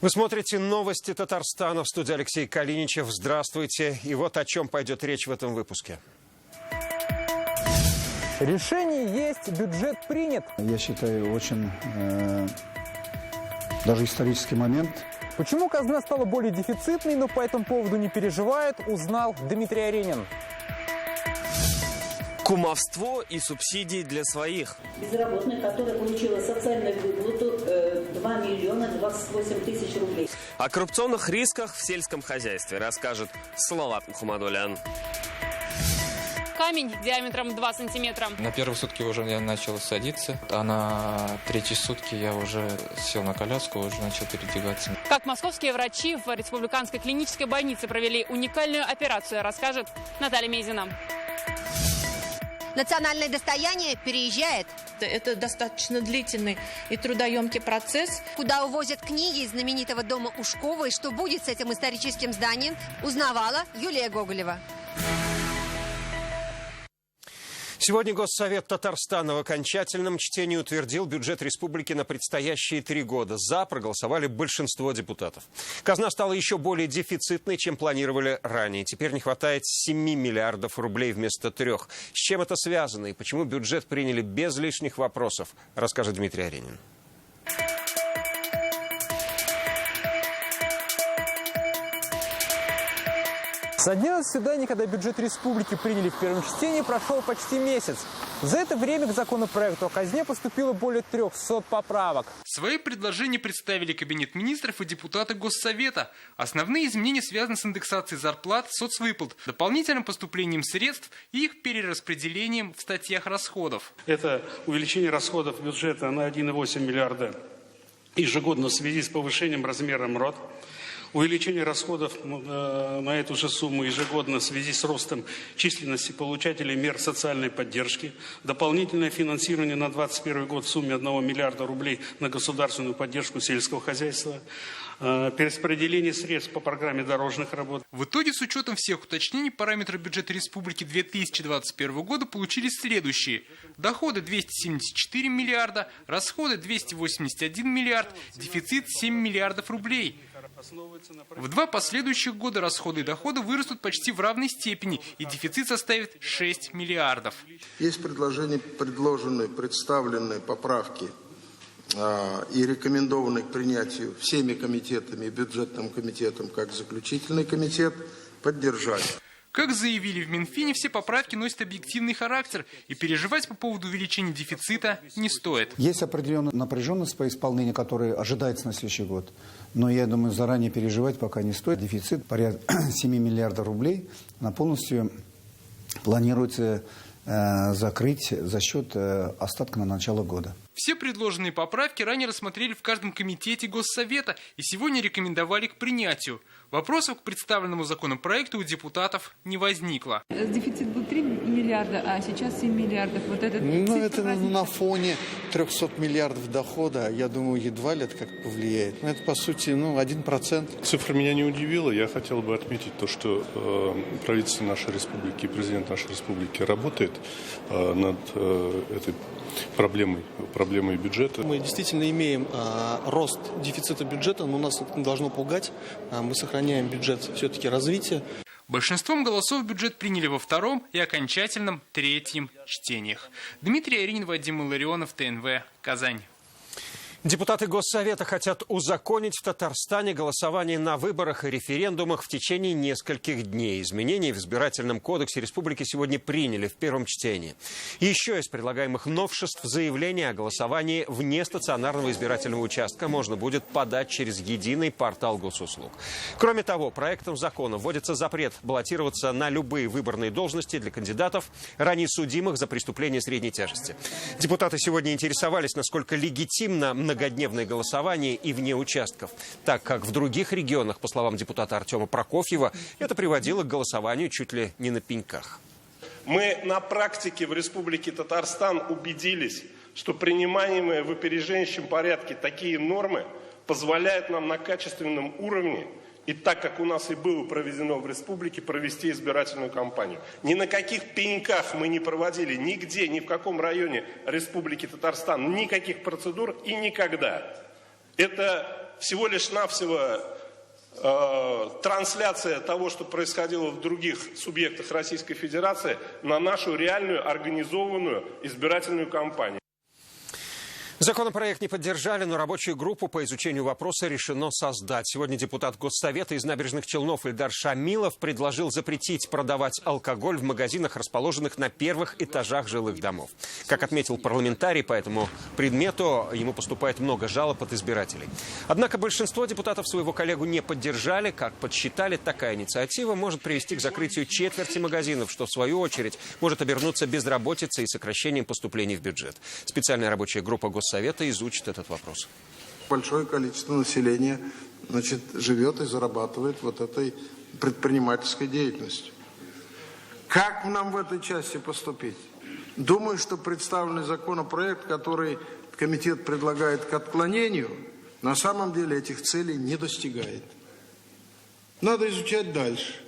Вы смотрите новости Татарстана. В студии Алексей Калиничев. Здравствуйте. И вот о чем пойдет речь в этом выпуске. Решение есть, бюджет принят. Я считаю, очень даже исторический момент. Почему казна стала более дефицитной, но по этому поводу не переживает, узнал Дмитрий Аренин. Кумовство и субсидии для своих. Безработная, которая получила социальную выплату 2 миллиона 28 тысяч рублей. О коррупционных рисках в сельском хозяйстве расскажет Салават Мухаммадулян. Камень диаметром 2 сантиметра. На первые сутки уже я начал садиться, а на третьи сутки я уже сел на коляску, уже начал передвигаться. Как московские врачи в Республиканской клинической больнице провели уникальную операцию, расскажет Наталья Мезина. Национальное достояние переезжает. Это достаточно длительный и трудоемкий процесс. Куда увозят книги из знаменитого дома Ушкова и что будет с этим историческим зданием, узнавала Юлия Гоголева. Сегодня Госсовет Татарстана в окончательном чтении утвердил бюджет республики на предстоящие 3 года. За проголосовали большинство депутатов. Казна стала еще более дефицитной, чем планировали ранее. Теперь не хватает 7 миллиардов рублей вместо 3. С чем это связано и почему бюджет приняли без лишних вопросов, расскажет Дмитрий Аренин. Со дня заседания, когда бюджет республики приняли в первом чтении, прошел почти месяц. За это время к законопроекту о казне поступило более 300 поправок. Свои предложения представили Кабинет министров и депутаты Госсовета. Основные изменения связаны с индексацией зарплат, соцвыплат, дополнительным поступлением средств и их перераспределением в статьях расходов. Это увеличение расходов бюджета на 1,8 миллиарда ежегодно в связи с повышением размера МРОТ. Увеличение расходов на эту же сумму ежегодно в связи с ростом численности получателей мер социальной поддержки. Дополнительное финансирование на 2021 год в сумме 1 миллиарда рублей на государственную поддержку сельского хозяйства. Перераспределение средств по программе дорожных работ. В итоге, с учетом всех уточнений, параметры бюджета республики 2021 года получились следующие. Доходы 274 миллиарда, расходы 281 миллиард, дефицит 7 миллиардов рублей. В 2 последующих года расходы и доходы вырастут почти в равной степени, и дефицит составит 6 миллиардов. Есть представленные поправки и рекомендованные к принятию всеми комитетами и бюджетным комитетом, как заключительный комитет, поддержать. Как заявили в Минфине, все поправки носят объективный характер, и переживать по поводу увеличения дефицита не стоит. Есть определенная напряженность по исполнению, которая ожидается на следующий год. Но я думаю, заранее переживать пока не стоит. Дефицит порядка 7 миллиардов рублей на полностью планируется закрыть за счет остатка на начало года. Все предложенные поправки ранее рассмотрели в каждом комитете Госсовета и сегодня рекомендовали к принятию. Вопросов к представленному законопроекту у депутатов не возникло. Дефицит был 3 миллиарда, а сейчас 7 миллиардов. Вот этот это на фоне 300 миллиардов дохода, я думаю, едва ли это как повлияет. Это, по сути, 1%. Цифра меня не удивила. Я хотел бы отметить то, что правительство нашей республики и президент нашей республики работает над этой проблемой бюджета. Мы действительно имеем рост дефицита бюджета, но нас это не должно пугать. Мы сохраняем бюджет все-таки развития. Большинством голосов бюджет приняли во 2-м и окончательном 3-м чтениях. Дмитрий Аренин, Вадим Илларионов, ТНВ, Казань. Депутаты Госсовета хотят узаконить в Татарстане голосование на выборах и референдумах в течение нескольких дней. Изменения в избирательном кодексе республики сегодня приняли в первом чтении. Еще из предлагаемых новшеств заявление о голосовании вне стационарного избирательного участка можно будет подать через единый портал госуслуг. Кроме того, проектом закона вводится запрет баллотироваться на любые выборные должности для кандидатов, ранее судимых за преступления средней тяжести. Депутаты сегодня интересовались, насколько легитимно многодневное голосование и вне участков, так как в других регионах, по словам депутата Артема Прокофьева, это приводило к голосованию чуть ли не на пеньках. Мы на практике в Республике Татарстан убедились, что принимаемые в опережающем порядке такие нормы позволяют нам на качественном уровне, и так как у нас и было проведено в республике, провести избирательную кампанию. Ни на каких пеньках мы не проводили, нигде, ни в каком районе Республики Татарстан никаких процедур и никогда. Это всего лишь навсего трансляция того, что происходило в других субъектах Российской Федерации, на нашу реальную организованную избирательную кампанию. Законопроект не поддержали, но рабочую группу по изучению вопроса решено создать. Сегодня депутат Госсовета из Набережных Челнов Ильдар Шамилов предложил запретить продавать алкоголь в магазинах, расположенных на первых этажах жилых домов. Как отметил парламентарий, по этому предмету ему поступает много жалоб от избирателей. Однако большинство депутатов своего коллегу не поддержали. Как подсчитали, такая инициатива может привести к закрытию четверти магазинов, что в свою очередь может обернуться безработицей и сокращением поступлений в бюджет. Специальная рабочая группа Госсовета изучит этот вопрос. Большое количество населения, живет и зарабатывает вот этой предпринимательской деятельностью. Как нам в этой части поступить? Думаю, что представленный законопроект, который комитет предлагает к отклонению, на самом деле этих целей не достигает. Надо изучать дальше.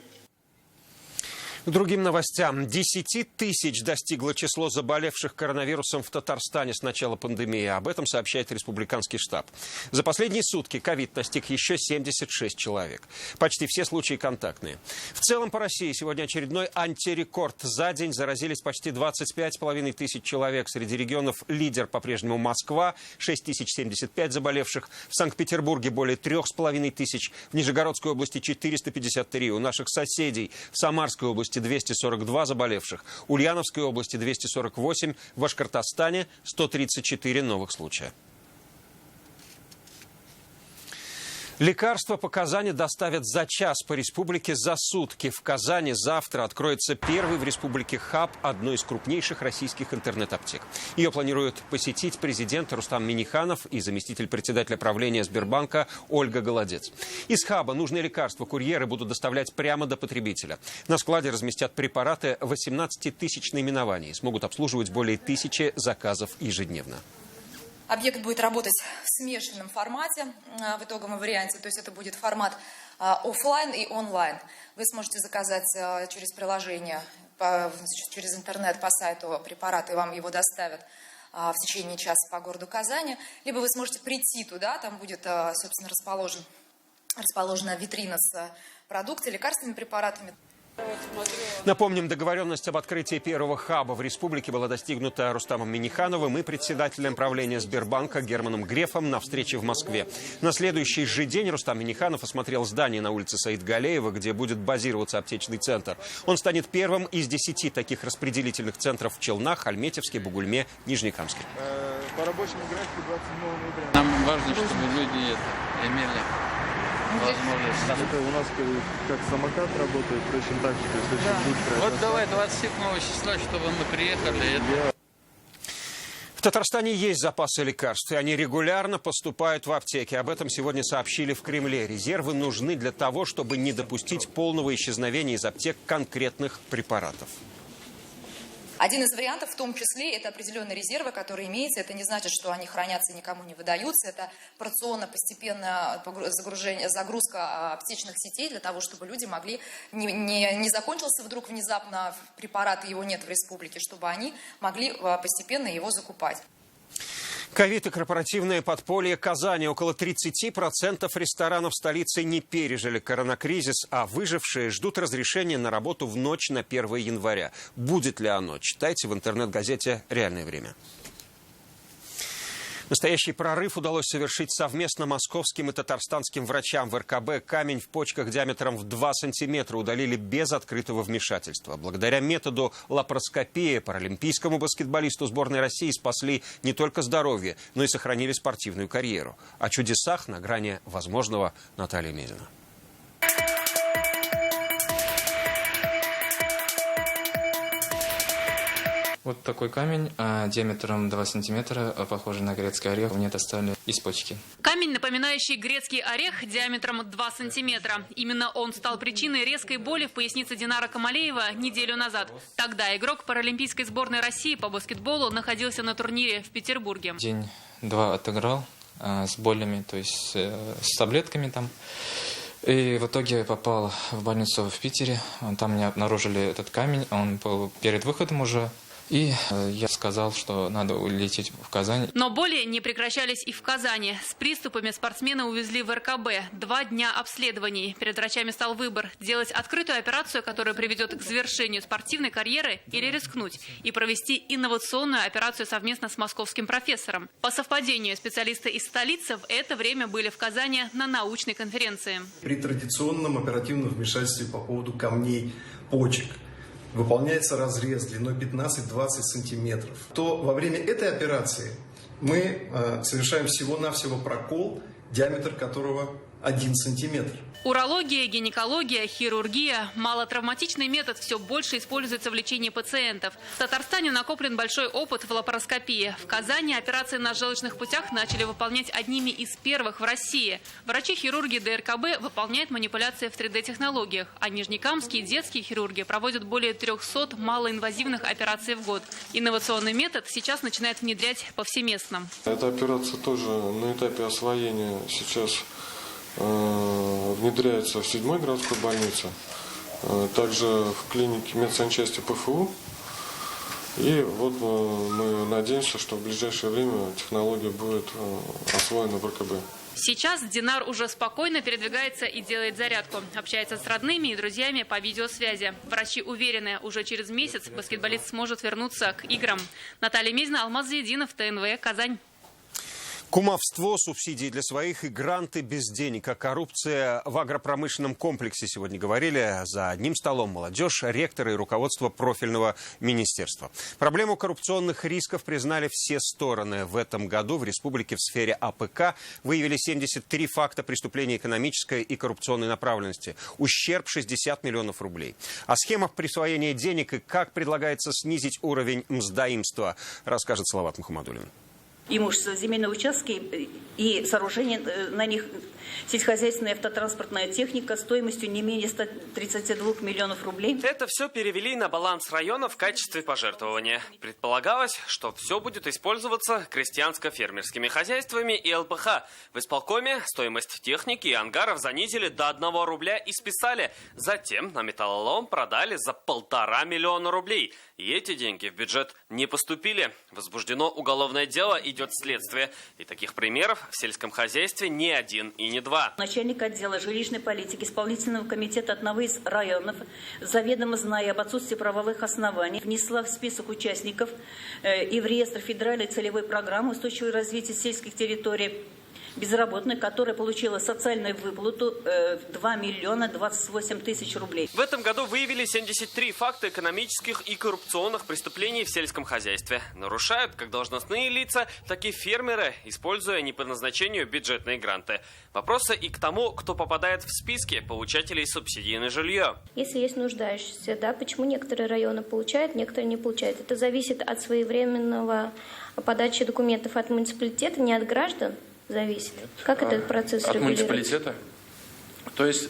К другим новостям. 10 тысяч достигло число заболевших коронавирусом в Татарстане с начала пандемии. Об этом сообщает республиканский штаб. За последние сутки ковид настиг еще 76 человек. Почти все случаи контактные. В целом по России сегодня очередной антирекорд. За день заразились почти 25,5 тысяч человек. Среди регионов лидер по-прежнему Москва. 6075 заболевших. В Санкт-Петербурге более 3,5 тысяч. В Нижегородской области 453. У наших соседей в Самарской области 242 заболевших, в Ульяновской области 248, в Башкортостане 134 новых случая. Лекарства по Казани доставят за час, по республике за сутки. В Казани завтра откроется первый в республике хаб одной из крупнейших российских интернет-аптек. Ее планируют посетить президент Рустам Минниханов и заместитель председателя правления Сбербанка Ольга Голодец. Из хаба нужные лекарства курьеры будут доставлять прямо до потребителя. На складе разместят препараты 18 тысяч наименований. Смогут обслуживать более 1000 заказов ежедневно. Объект будет работать в смешанном формате в итоговом варианте, то есть это будет формат офлайн и онлайн. Вы сможете заказать через приложение, через интернет по сайту препарата, и вам его доставят в течение часа по городу Казани. Либо вы сможете прийти туда, там будет, собственно, расположена витрина с продуктами, лекарственными препаратами. Напомним, договоренность об открытии первого хаба в республике была достигнута Рустамом Миннихановым и председателем правления Сбербанка Германом Грефом на встрече в Москве. На следующий же день Рустам Минниханов осмотрел здание на улице Саид-Галеева, где будет базироваться аптечный центр. Он станет первым из 10 таких распределительных центров в Челнах, Альметьевске, Бугульме, Нижнекамске. По рабочему графику 27 ноября. Нам важно, чтобы люди имели возможность. Это у нас как самокат работает, точно так же. Вот давай 27 числа, чтобы мы приехали. В Татарстане есть запасы лекарств, и они регулярно поступают в аптеки. Об этом сегодня сообщили в Кремле. Резервы нужны для того, чтобы не допустить полного исчезновения из аптек конкретных препаратов. Один из вариантов, в том числе, это определенные резервы, которые имеются. Это не значит, что они хранятся и никому не выдаются. Это порционно, постепенно загрузка аптечных сетей для того, чтобы люди могли, не закончился вдруг внезапно препарат, и его нет в республике, чтобы они могли постепенно его закупать. Ковид и корпоративное подполье Казани. Около 30% ресторанов столицы не пережили коронакризис, а выжившие ждут разрешения на работу в ночь на 1 января. Будет ли оно? Читайте в интернет-газете «Реальное время». Настоящий прорыв удалось совершить совместно московским и татарстанским врачам. В РКБ камень в почках диаметром в 2 сантиметра удалили без открытого вмешательства. Благодаря методу лапароскопии паралимпийскому баскетболисту сборной России спасли не только здоровье, но и сохранили спортивную карьеру. О чудесах на грани возможного Наталья Мезина. Вот такой камень диаметром 2 сантиметра, похожий на грецкий орех, мне достали из почки. Камень, напоминающий грецкий орех диаметром 2 сантиметра. Именно он стал причиной резкой боли в пояснице Динара Камалеева неделю назад. Тогда игрок паралимпийской сборной России по баскетболу находился на турнире в Петербурге. День-два отыграл с болями, то есть с таблетками там. И в итоге попал в больницу в Питере. Там мне обнаружили этот камень. Он был перед выходом уже И я сказал, что надо улететь в Казань. Но боли не прекращались и в Казани. С приступами спортсмена увезли в РКБ. 2 дня обследований. Перед врачами стал выбор – делать открытую операцию, которая приведет к завершению спортивной карьеры, или рискнуть и провести инновационную операцию совместно с московским профессором. По совпадению, специалисты из столицы в это время были в Казани на научной конференции. При традиционном оперативном вмешательстве по поводу камней почек выполняется разрез длиной 15-20 сантиметров, то во время этой операции мы совершаем всего-навсего прокол, диаметр которого 1 сантиметр. Урология, гинекология, хирургия. Малотравматичный метод все больше используется в лечении пациентов. В Татарстане накоплен большой опыт в лапароскопии. В Казани операции на желчных путях начали выполнять одними из первых в России. Врачи-хирурги ДРКБ выполняют манипуляции в 3D-технологиях, а нижнекамские детские хирурги проводят более 300 малоинвазивных операций в год. Инновационный метод сейчас начинает внедрять повсеместно. Эта операция тоже на этапе освоения сейчас внедряется в 7-й городской больнице, также в клинике медсанчасти ПФУ. И вот мы надеемся, что в ближайшее время технология будет освоена в РКБ. Сейчас Динар уже спокойно передвигается и делает зарядку. Общается с родными и друзьями по видеосвязи. Врачи уверены, уже через месяц баскетболист сможет вернуться к играм. Наталья Мезина, Алмаз Зиединов, ТНВ, Казань. Кумовство, субсидии для своих и гранты без денег. А коррупция в агропромышленном комплексе сегодня говорили за одним столом молодежь, ректоры и руководство профильного министерства. Проблему коррупционных рисков признали все стороны. В этом году в республике в сфере АПК выявили 73 факта преступления экономической и коррупционной направленности. Ущерб 60 миллионов рублей. О схемах присвоения денег и как предлагается снизить уровень мздоимства, расскажет Салават Мухаммадуллин. Имущество, земельные участки и сооружения на них, сельскохозяйственная и автотранспортная техника стоимостью не менее 132 миллионов рублей. Это все перевели на баланс района в качестве пожертвования. Предполагалось, что все будет использоваться крестьянско-фермерскими хозяйствами и ЛПХ. В исполкоме стоимость техники и ангаров занизили до 1 рубля и списали. Затем на металлолом продали за 1,5 миллиона рублей. И эти деньги в бюджет не поступили. Возбуждено уголовное дело, идет следствие. И таких примеров в сельском хозяйстве не один и не два. Начальник отдела жилищной политики исполнительного комитета одного из районов, заведомо зная об отсутствии правовых оснований, внесла в список участников и в реестр федеральной целевой программы устойчивого развития сельских территорий безработных, которая получила социальную выплату 2 миллиона 28 тысяч рублей. В этом году выявили 73 факта экономических и коррупционных преступлений в сельском хозяйстве. Нарушают как должностные лица, так и фермеры, используя не по назначению бюджетные гранты. Вопросы и к тому, кто попадает в списки получателей субсидий на жилье. Если есть нуждающиеся, да, почему некоторые районы получают, некоторые не получают? Это зависит от своевременного подачи документов от муниципалитета, не от граждан. Зависит. Как этот процесс регулируется? От муниципалитета. То есть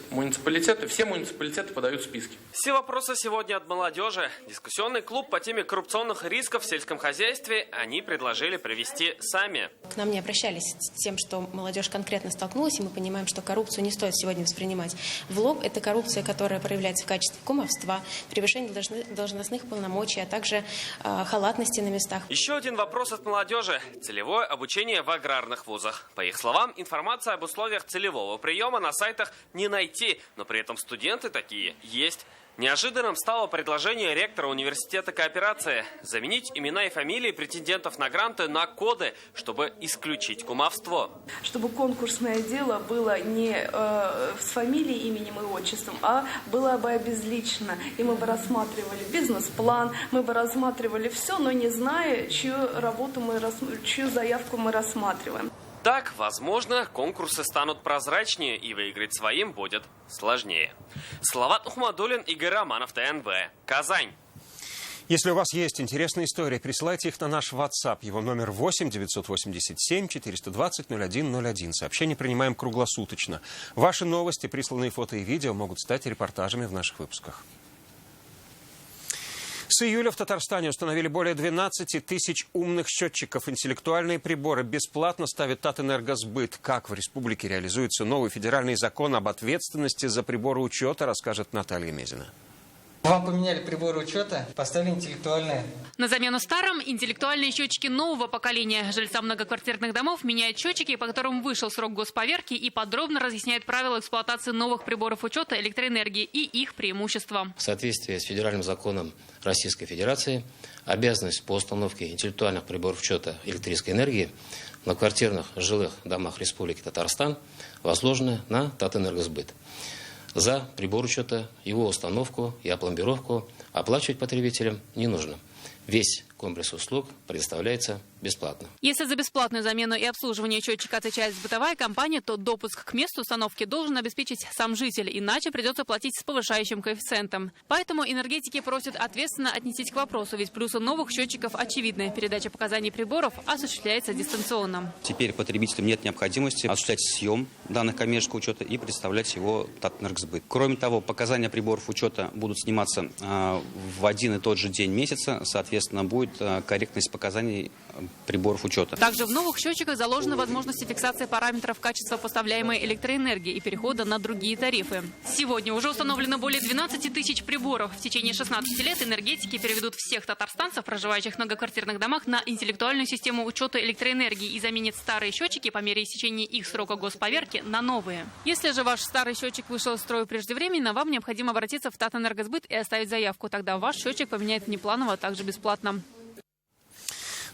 все муниципалитеты подают списки. Все вопросы сегодня от молодежи. Дискуссионный клуб по теме коррупционных рисков в сельском хозяйстве они предложили провести сами. К нам не обращались с тем, что молодежь конкретно столкнулась, и мы понимаем, что коррупцию не стоит сегодня воспринимать в лоб. Это коррупция, которая проявляется в качестве кумовства, превышения должностных полномочий, а также халатности на местах. Еще один вопрос от молодежи. Целевое обучение в аграрных вузах. По их словам, информация об условиях целевого приема на сайтах не найти, но при этом студенты такие есть. Неожиданным стало предложение ректора университета кооперации заменить имена и фамилии претендентов на гранты на коды, чтобы исключить кумовство. Чтобы конкурсное дело было не с фамилией, именем и отчеством, а было бы обезличено. И мы бы рассматривали бизнес-план, мы бы рассматривали все, но не зная, чью заявку мы рассматриваем. Так, возможно, конкурсы станут прозрачнее и выиграть своим будет сложнее. Салават Мухаммадуллин, Игорь Романов, ТНВ, Казань. Если у вас есть интересные истории, присылайте их на наш WhatsApp. Его номер 8 987 420 0101. Сообщения принимаем круглосуточно. Ваши новости, присланные фото и видео могут стать репортажами в наших выпусках. С июля в Татарстане установили более 12 тысяч умных счетчиков. Интеллектуальные приборы бесплатно ставит Татэнергосбыт. Как в республике реализуется новый федеральный закон об ответственности за приборы учета, расскажет Наталья Мезина. Вам поменяли приборы учета, поставили интеллектуальные. На замену старым интеллектуальные счетчики нового поколения. Жильцам многоквартирных домов меняют счетчики, по которым вышел срок госповерки, и подробно разъясняют правила эксплуатации новых приборов учета электроэнергии и их преимущества. В соответствии с федеральным законом Российской Федерации обязанность по установке интеллектуальных приборов учета электрической энергии в многоквартирных жилых домах Республики Татарстан возложена на Татэнергосбыт. За прибор учета, его установку и опломбировку оплачивать потребителям не нужно. Весь комплекс услуг предоставляется бесплатно. Если за бесплатную замену и обслуживание счетчика отвечает бытовая компания, то допуск к месту установки должен обеспечить сам житель, иначе придется платить с повышающим коэффициентом. Поэтому энергетики просят ответственно отнестись к вопросу, ведь плюсы новых счетчиков очевидны. Передача показаний приборов осуществляется дистанционно. Теперь потребителям нет необходимости осуществлять съем данных коммерческого учета и представлять его Татэнергосбыт. Кроме того, показания приборов учета будут сниматься в один и тот же день месяца, соответственно, будет корректность показаний приборов учета. Также в новых счетчиках заложена возможность фиксации параметров качества поставляемой электроэнергии и перехода на другие тарифы. Сегодня уже установлено более 12 тысяч приборов. В течение 16 лет энергетики переведут всех татарстанцев, проживающих в многоквартирных домах, на интеллектуальную систему учета электроэнергии и заменят старые счетчики по мере истечения их срока госповерки на новые. Если же ваш старый счетчик вышел из строя преждевременно, вам необходимо обратиться в Татэнергосбыт и оставить заявку. Тогда ваш счетчик поменяют внепланово, а также бесплатно.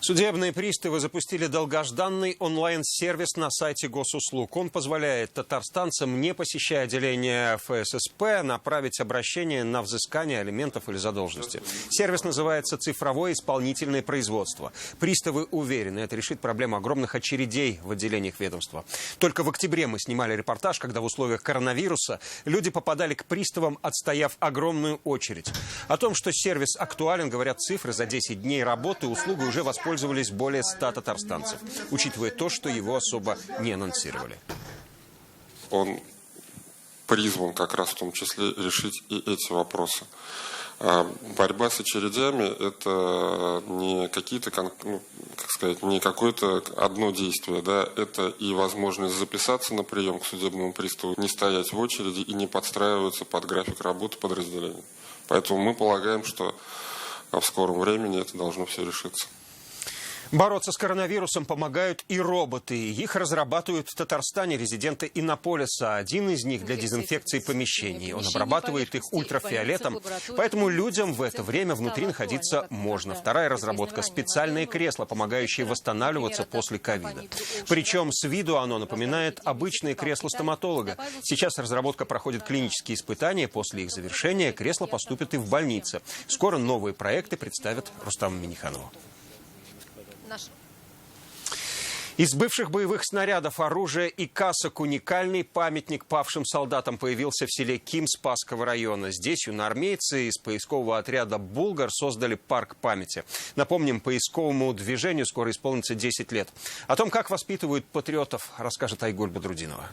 Судебные приставы запустили долгожданный онлайн-сервис на сайте госуслуг. Он позволяет татарстанцам, не посещая отделение ФССП, направить обращение на взыскание алиментов или задолженности. Сервис называется «Цифровое исполнительное производство». Приставы уверены, это решит проблему огромных очередей в отделениях ведомства. Только в октябре мы снимали репортаж, когда в условиях коронавируса люди попадали к приставам, отстояв огромную очередь. О том, что сервис актуален, говорят цифры. За 10 дней работы услугой уже воспользовались более 100 татарстанцев, учитывая то, что его особо не анонсировали. Он призван как раз в том числе решить и эти вопросы. Борьба с очередями – это не какие-то, не какое-то одно действие, да, это и возможность записаться на прием к судебному приставу, не стоять в очереди и не подстраиваться под график работы подразделений. Поэтому мы полагаем, что в скором времени это должно все решиться. Бороться с коронавирусом помогают и роботы. Их разрабатывают в Татарстане резиденты Иннополиса. Один из них для дезинфекции помещений. Он обрабатывает их ультрафиолетом, поэтому людям в это время внутри находиться можно. Вторая разработка – специальные кресла, помогающие восстанавливаться после ковида. Причем с виду оно напоминает обычные кресла стоматолога. Сейчас разработка проходит клинические испытания. После их завершения кресла поступят и в больницы. Скоро новые проекты представят Рустаму Миниханову. Из бывших боевых снарядов, оружия и касок уникальный памятник павшим солдатам появился в селе Ким Спасского района. Здесь юноармейцы из поискового отряда «Булгар» создали парк памяти. Напомним, поисковому движению скоро исполнится 10 лет. О том, как воспитывают патриотов, расскажет Айгуль Бадрудинова.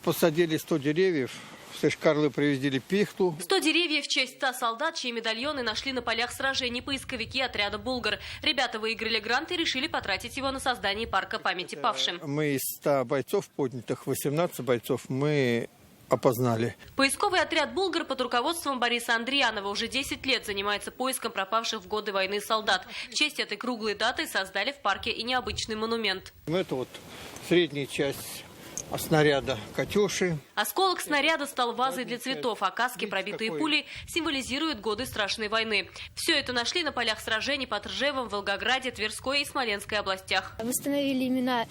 Посадили 100 деревьев. С Шкарлы привезли пихту. 100 деревьев в честь 100 солдат, чьи медальоны нашли на полях сражений поисковики отряда «Булгар». Ребята выиграли грант и решили потратить его на создание парка памяти павшим. Мы из 100 бойцов поднятых, 18 бойцов мы опознали. Поисковый отряд «Булгар» под руководством Бориса Андриянова уже 10 лет занимается поиском пропавших в годы войны солдат. В честь этой круглой даты создали в парке и необычный монумент. Это вот средняя часть снаряда «Катюши». Осколок снаряда стал вазой для цветов, а каски, пробитые пулей, символизируют годы страшной войны. Все это нашли на полях сражений под Ржевом, Волгограде, Тверской и Смоленской областях. Восстановили имена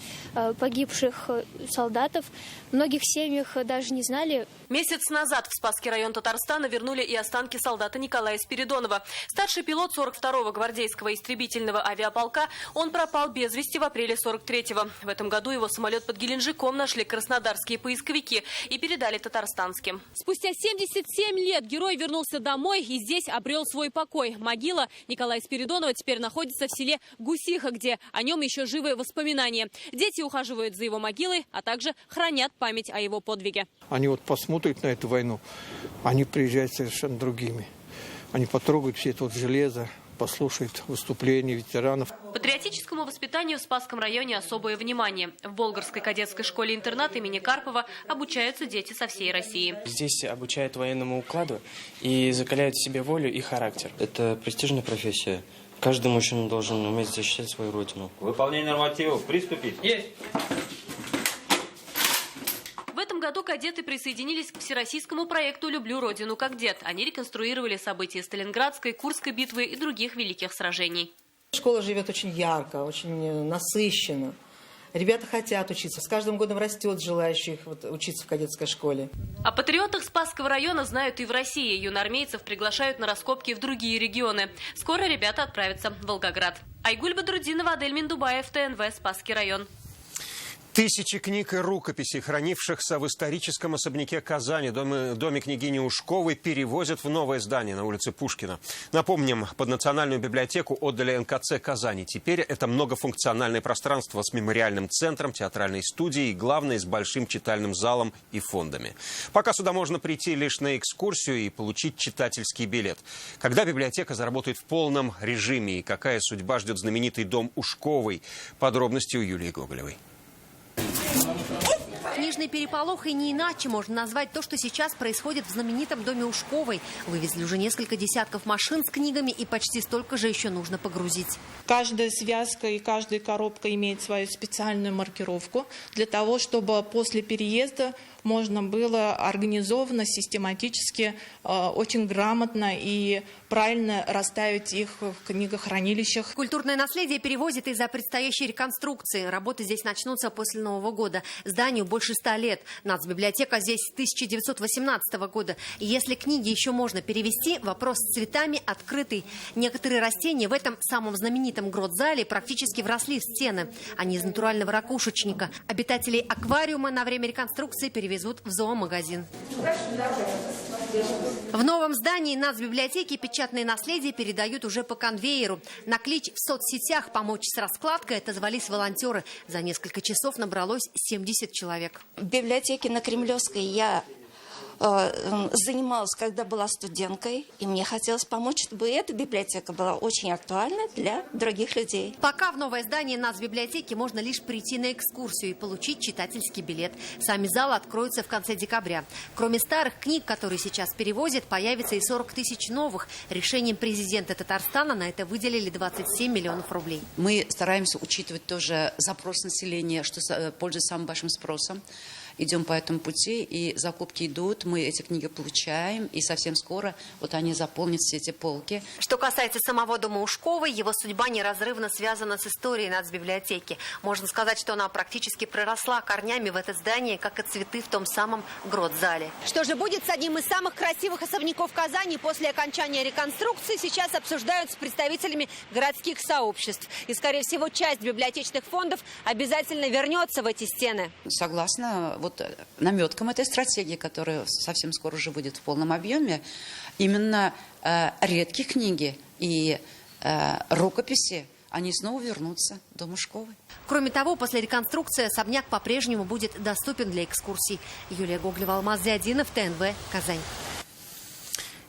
погибших солдатов. В многих семьях даже не знали. Месяц назад в Спасский район Татарстана вернули и останки солдата Николая Спиридонова. Старший пилот 42-го гвардейского истребительного авиаполка, он пропал без вести в апреле 43-го. В этом году его самолет под Геленджиком нашли краснодарские поисковики и передали татарстанским. Спустя 77 лет герой вернулся домой и здесь обрел свой покой. Могила Николая Спиридонова теперь находится в селе Гусиха, где о нем еще живы воспоминания. Дети ухаживают за его могилой, а также хранят память о его подвиге. Они вот посмотрят на эту войну, они приезжают совершенно другими. Они потрогают все это вот железо, послушает выступления ветеранов. Патриотическому воспитанию в Спасском районе особое внимание. В Болгарской кадетской школе-интернат имени Карпова обучаются дети со всей России. Здесь обучают военному укладу и закаляют в себе волю и характер. Это престижная профессия. Каждый мужчина должен уметь защищать свою родину. Выполнение нормативов. Приступить. Есть! В этом году кадеты присоединились к всероссийскому проекту «Люблю Родину как дед». Они реконструировали события Сталинградской, Курской битвы и других великих сражений. Школа живет очень ярко, очень насыщенно. Ребята хотят учиться. С каждым годом растет желающих учиться в кадетской школе. О патриотах Спасского района знают и в России. Юнормейцев приглашают на раскопки в другие регионы. Скоро ребята отправятся в Волгоград. Айгуль Бадрудинова, Адель Миндубаев, ТНВ, Спасский район. Тысячи книг и рукописей, хранившихся в историческом особняке Казани, доме княгини Ушковой, перевозят в новое здание на улице Пушкина. Напомним, под Национальную библиотеку отдали НКЦ Казани. Теперь это многофункциональное пространство с мемориальным центром, театральной студией и, главное, с большим читальным залом и фондами. Пока сюда можно прийти лишь на экскурсию и получить читательский билет. Когда библиотека заработает в полном режиме и какая судьба ждет знаменитый дом Ушковой? Подробности у Юлии Гоголевой. Книжный переполох, и не иначе можно назвать то, что сейчас происходит в знаменитом доме Ушковой. Вывезли уже несколько десятков машин с книгами, и почти столько же еще нужно погрузить. Каждая связка и каждая коробка имеет свою специальную маркировку для того, чтобы после переезда можно было организованно, систематически, очень грамотно и правильно расставить их в книгохранилищах. Культурное наследие перевозит из-за предстоящей реконструкции. Работы здесь начнутся после Нового года. Зданию больше 100 лет. Нацбиблиотека здесь с 1918 года. И если книги еще можно перевести, вопрос с цветами открытый. Некоторые растения в этом самом знаменитом грот-зале практически вросли в стены. Они из натурального ракушечника. Обитателей аквариума на время реконструкции перевезут в зоомагазин. В новом здании Нацбиблиотеки печатное наследие передают уже по конвейеру. На клич в соцсетях «Помочь с раскладкой» отозвались волонтеры. За несколько часов набралось 70 человек. В библиотеке на Кремлевской я занималась, когда была студенткой, и мне хотелось помочь, чтобы эта библиотека была очень актуальна для других людей. Пока в новое здание Нацбиблиотеки можно лишь прийти на экскурсию и получить читательский билет. Сами залы откроются в конце декабря. Кроме старых книг, которые сейчас перевозят, появится и 40 тысяч новых. Решением президента Татарстана на это выделили 27 миллионов рублей. Мы стараемся учитывать тоже запрос населения, что пользуется самым большим спросом. Идем по этому пути, и закупки идут, мы эти книги получаем, и совсем скоро вот они заполнят все эти полки. Что касается самого дома Ушковой, его судьба неразрывно связана с историей Нацбиблиотеки. Можно сказать, что она практически проросла корнями в это здание, как и цветы в том самом грот-зале. Что же будет с одним из самых красивых особняков Казани после окончания реконструкции, сейчас обсуждают с представителями городских сообществ. И, скорее всего, часть библиотечных фондов обязательно вернется в эти стены. Согласно наметкам этой стратегии, которая совсем скоро уже будет в полном объеме, именно редкие книги и рукописи, они снова вернутся в дом Ушковой. Кроме того, после реконструкции особняк по-прежнему будет доступен для экскурсий. Юлия Гоголева, Алмаз Зиадинов, ТНВ, Казань.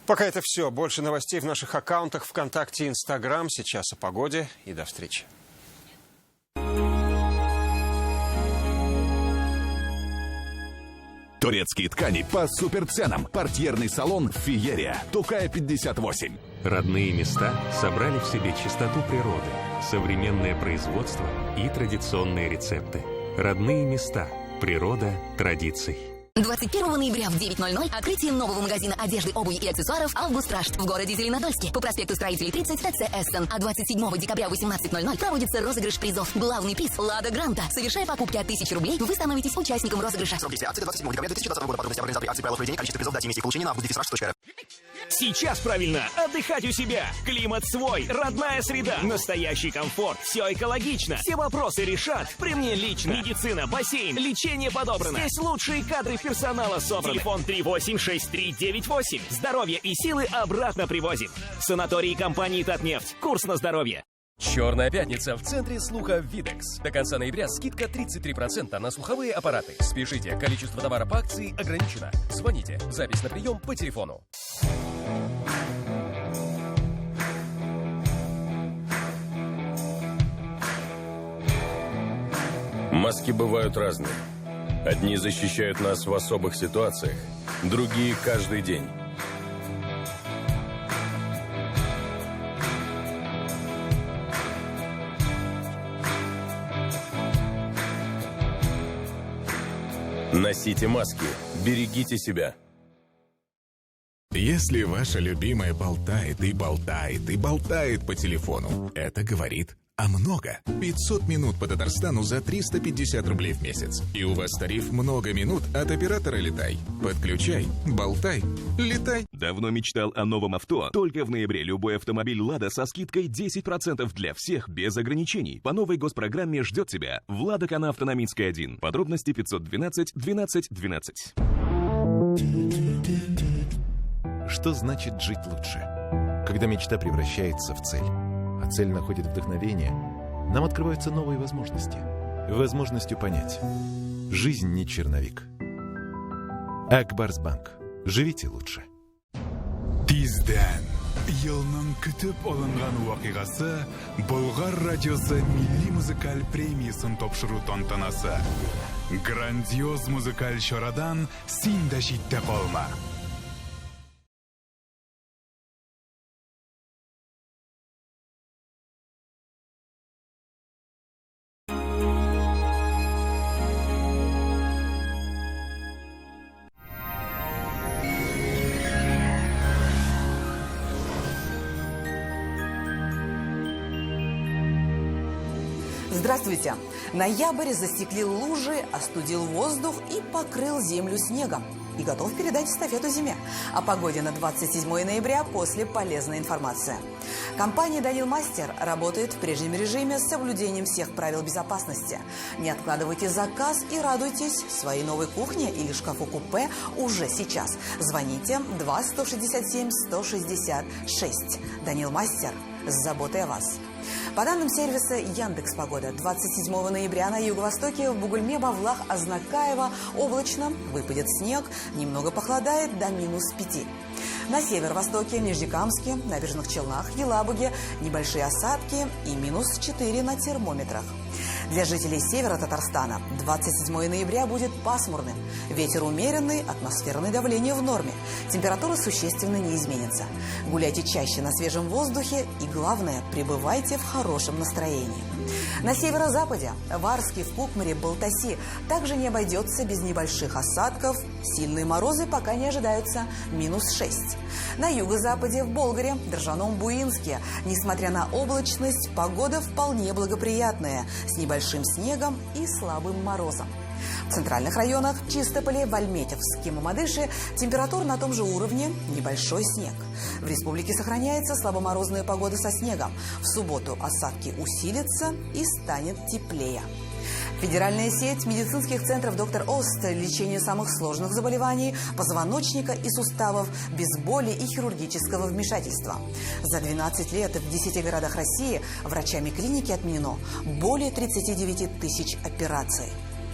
Пока это все. Больше новостей в наших аккаунтах ВКонтакте и Инстаграм. Сейчас о погоде и до встречи. Турецкие ткани по суперценам. Портьерный салон «Фиерия». Тукая, 58. Родные места собрали в себе чистоту природы, современное производство и традиционные рецепты. Родные места. Природа традиций. 21 ноября в 9:00 открытие нового магазина одежды, обуви и аксессуаров «Август Рашт» в городе Зеленодольске по проспекту Строителей 30 ТЦ Эссен. А 27 декабря в 18:00 проводится розыгрыш призов. Главный приз «Лада Гранта». Совершая покупки от 1000 рублей, вы становитесь участником розыгрыша. Срок действия акции до 27 декабря 2020 года. Подробности организации акции, правила проведения, количество призов, дате и месте получения на avgusdefisrush.ru. Сейчас правильно отдыхать у себя. Климат свой, родная среда, настоящий комфорт, все экологично. Все вопросы решат при мне лично. Медицина, бассейн, лечение подобрано. Здесь лучшие кадры персонала собраны. Телефон 386398. Здоровье и силы обратно привозим. Санатории компании «Татнефть». Курс на здоровье. Черная пятница в центре слуха «Видекс». До конца ноября скидка 33% на слуховые аппараты. Спешите, количество товара по акции ограничено. Звоните. Запись на прием по телефону. Маски бывают разные. Одни защищают нас в особых ситуациях, другие каждый день. Носите маски, берегите себя. Если ваша любимая болтает и болтает и болтает по телефону, это говорит о много. 500 минут по Татарстану за 350 рублей в месяц. И у вас тариф много минут от оператора «Летай». Подключай, болтай, летай. Давно мечтал о новом авто? Только в ноябре любой автомобиль «Лада» со скидкой 10% для всех без ограничений. По новой госпрограмме ждет тебя в «Лада Кана Автономинская 1». Подробности 512 12 12. Что значит жить лучше? Когда мечта превращается в цель, а цель находит вдохновение, нам открываются новые возможности. Возможностью понять. Жизнь не черновик. Акбарсбанк. Живите лучше. Тизден. Yılның күтіп алынган вакыйгасы Болгар радиосы милли музыкаль премиясын тапшыру тантанасы. Грандиоз музыкаль чарадан син дә читтә калма. Здравствуйте! Ноябрь засекли лужи, остудил воздух и покрыл землю снегом. И готов передать эстафету зиме. О погоде на 27 ноября после полезной информации. Компания «Данил Мастер» работает в прежнем режиме с соблюдением всех правил безопасности. Не откладывайте заказ и радуйтесь своей новой кухне или шкафу-купе уже сейчас. Звоните 2-167-166. «Данил Мастер» с заботой о вас. По данным сервиса Яндекс.Погода, 27 ноября на юго-востоке в Бугульме, Бавлах, Азнакаево облачно, выпадет снег, немного похолодает до -5. На северо-востоке, Нижнекамске, Набережных Челнах, Елабуге небольшие осадки и -4 на термометрах. Для жителей севера Татарстана 27 ноября будет пасмурным. Ветер умеренный, атмосферное давление в норме. Температура существенно не изменится. Гуляйте чаще на свежем воздухе и, главное, пребывайте в хорошем настроении. На северо-западе, в Арске, в Кукмаре, Балтаси также не обойдется без небольших осадков. Сильные морозы пока не ожидаются, -6. На юго-западе, в Болгаре, Држаном, Буинске, несмотря на облачность, погода вполне благоприятная, с небольшим снегом и слабым морозом. В центральных районах Чистополе, в Альметьевске, Мамадыше температура на том же уровне, небольшой снег. В республике сохраняется слабоморозная погода со снегом. В субботу осадки усилятся и станет теплее. Федеральная сеть медицинских центров «Доктор Ост» лечение самых сложных заболеваний позвоночника и суставов без боли и хирургического вмешательства. За 12 лет в 10 городах России врачами клиники отменено более 39 тысяч операций.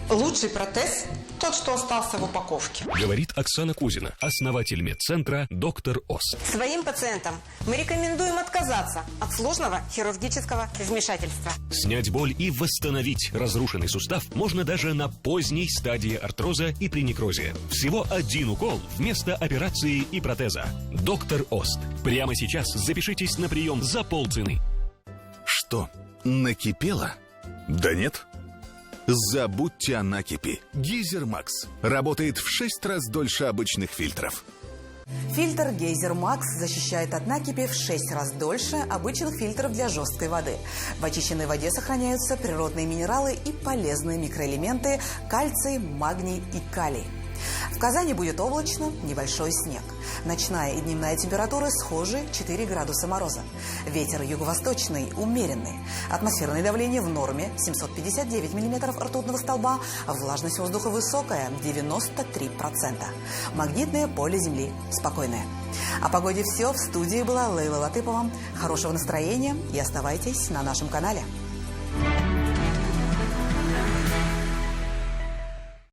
Лучший протез – тот, что остался в упаковке. Говорит Оксана Кузина, основатель медцентра «Доктор Ост». Своим пациентам мы рекомендуем отказаться от сложного хирургического вмешательства. Снять боль и восстановить разрушенный сустав можно даже на поздней стадии артроза и при некрозе. Всего 1 укол вместо операции и протеза. «Доктор Ост». Прямо сейчас запишитесь на прием за полцены. Что, накипело? Да нет. Забудьте о накипи. Гейзер Макс работает в 6 раз дольше обычных фильтров. Фильтр Гейзер Макс защищает от накипи в 6 раз дольше обычных фильтров для жесткой воды. В очищенной воде сохраняются природные минералы и полезные микроэлементы кальций, магний и калий. В Казани будет облачно, небольшой снег. Ночная и дневная температуры схожи, 4 градуса мороза. Ветер юго-восточный умеренный. Атмосферное давление в норме, 759 миллиметров ртутного столба. Влажность воздуха высокая, 93%. Магнитное поле Земли спокойное. О погоде все. В студии была Лейла Латыпова. Хорошего настроения и оставайтесь на нашем канале.